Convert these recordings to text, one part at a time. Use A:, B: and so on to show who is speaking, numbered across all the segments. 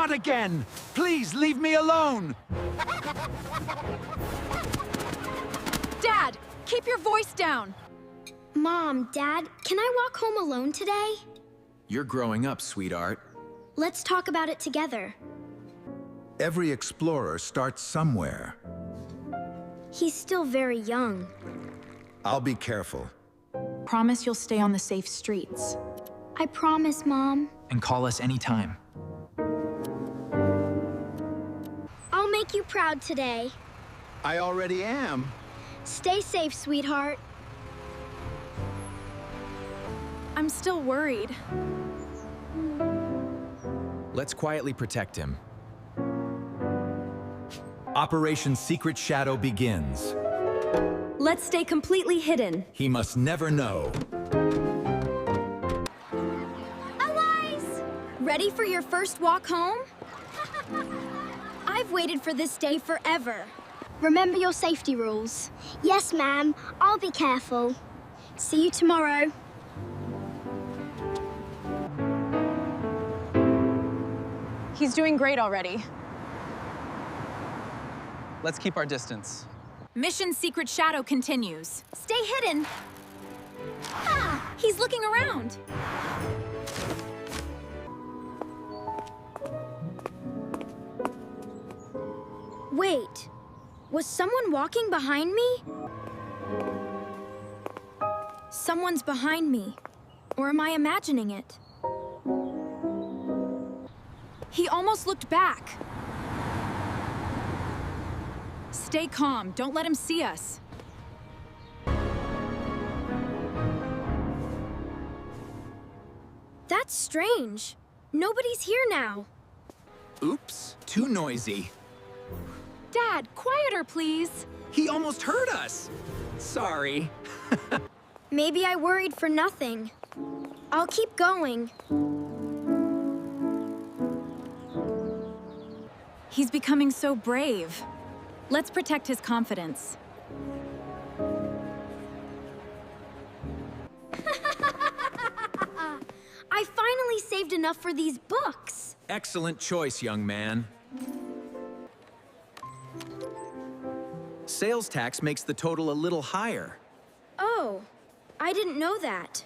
A: Not again! Please leave me alone!
B: Dad, keep your voice down!
C: Mom, Dad, can I walk home alone today?
D: You're growing up, sweetheart.
C: Let's talk about it together.
E: Every explorer starts somewhere.
C: He's still very young.
E: I'll be careful.
B: Promise you'll stay on the safe streets.
C: I promise, Mom.
F: And call us anytime.
C: I'll make you proud today.
A: I already am.
C: Stay safe, sweetheart.
B: I'm still worried.
D: Let's quietly protect him. Operation Secret Shadow begins.
B: Let's stay completely hidden.
D: He must never know.
C: Elise! Ready for your first walk home? I've waited for this day forever. Remember your safety rules. Yes, ma'am. I'll be careful. See you tomorrow.
B: He's doing great already.
F: Let's keep our distance.
B: Mission Secret Shadow continues. Stay hidden. Ah, he's looking around.
C: Wait, was someone walking behind me? Someone's behind me. Or am I imagining it?
B: He almost looked back. Stay calm. Don't let him see us.
C: That's strange. Nobody's here now.
D: Oops, too noisy.
B: Dad, quieter, please.
D: He almost hurt us. Sorry.
C: Maybe I worried for nothing. I'll keep going.
B: He's becoming so brave. Let's protect his confidence.
C: I finally saved enough for these books.
D: Excellent choice, young man. Sales tax makes the total a little higher.
C: Oh, I didn't know that.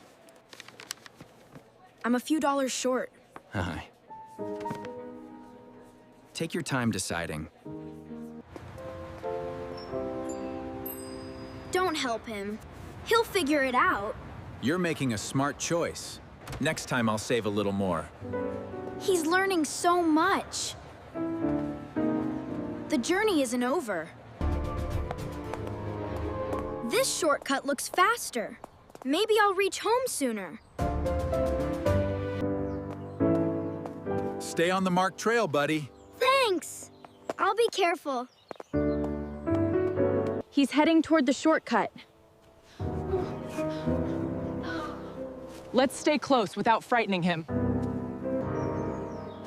B: I'm a few dollars short.
D: Hi. Take your time deciding.
C: Don't help him. He'll figure it out.
D: You're making a smart choice. Next time I'll save a little more.
C: He's learning so much. The journey isn't over. This shortcut looks faster. Maybe I'll reach home sooner.
D: Stay on the marked trail, buddy.
C: Thanks. I'll be careful.
B: He's heading toward the shortcut.
G: Let's stay close without frightening him.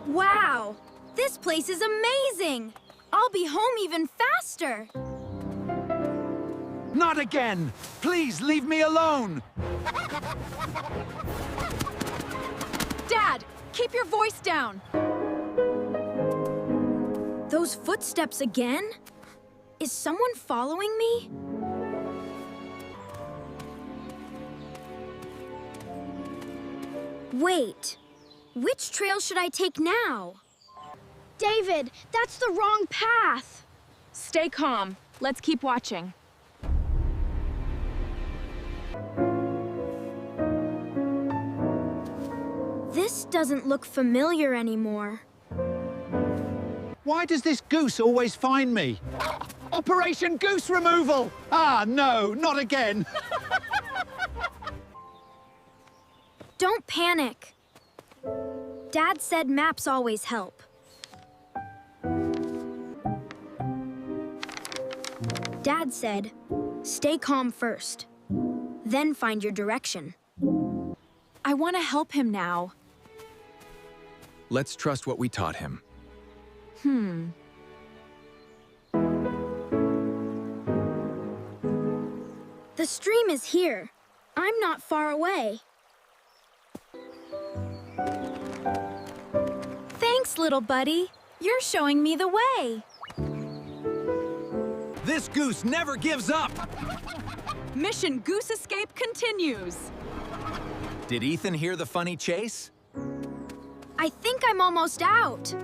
C: Wow, this place is amazing. I'll be home even faster.
A: Not again! Please leave me alone!
B: Dad, keep your voice down.
C: Those footsteps again? Is someone following me? Wait, which trail should I take now? David, that's the wrong path.
B: Stay calm. Let's keep watching.
C: This doesn't look familiar anymore.
A: Why does this goose always find me? Operation Goose Removal! Ah, no, not again!
C: Don't panic. Dad said maps always help. Dad said, stay calm first, then find your direction.
B: I want to help him now.
D: Let's trust what we taught him.
C: The stream is here. I'm not far away. Thanks,
B: Thanks, little buddy. You're showing me the way.
D: This goose never gives up!
G: Mission Goose Escape continues.
D: Did Ethan hear the funny chase?
C: I think I'm almost out.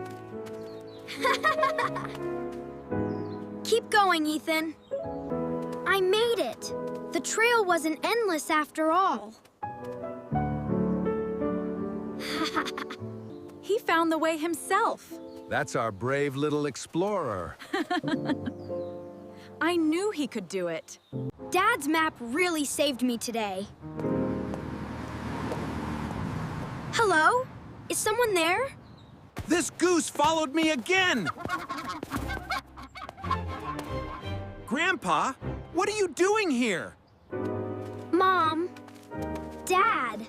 C: Keep going, Ethan. I made it. The trail wasn't endless after all.
B: He found the way himself.
E: That's our brave little explorer.
B: I knew he could do it.
C: Dad's map really saved me today. Hello? Is someone there?
D: This goose followed me again! Grandpa, what are you doing here?
C: Mom? Dad?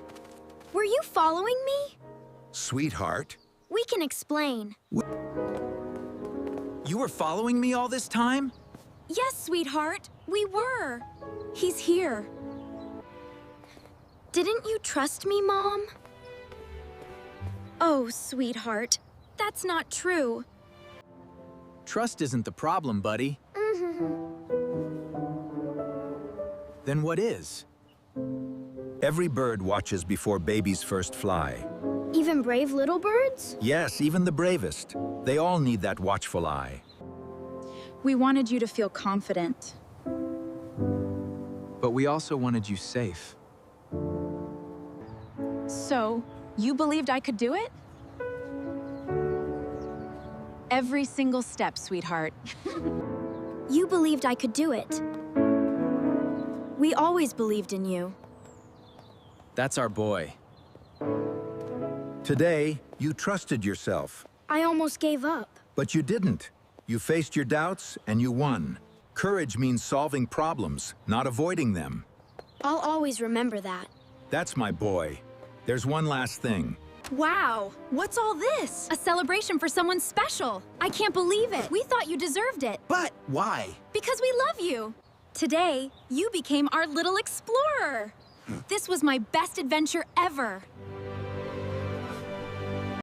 C: Were you following me?
E: Sweetheart,
C: We can explain.
D: You were following me all this time?
B: Yes, sweetheart, we were. He's here.
C: Didn't you trust me, Mom?
B: Oh, sweetheart, that's not true.
D: Trust isn't the problem, buddy. Then what is?
E: every bird watches before babies first fly.
C: Even brave little birds?
E: Yes, even the bravest. They all need that watchful eye.
B: We wanted you to feel confident.
D: But we also wanted you safe.
B: So, you believed I could do it? Every single step, sweetheart.
C: You believed I could do it.
B: We always believed in you.
D: That's our boy.
E: Today, you trusted yourself,
C: I almost gave up.
E: but you didn't. You faced your doubts and you won. Courage means solving problems, not avoiding them.
C: I'll always remember that.
E: That's my boy. There's one last thing.
B: Wow, what's all this? A celebration for someone special. I can't believe it. We thought you deserved it.
D: But why?
B: Because we love you. Today, you became our little explorer. This was my best adventure ever.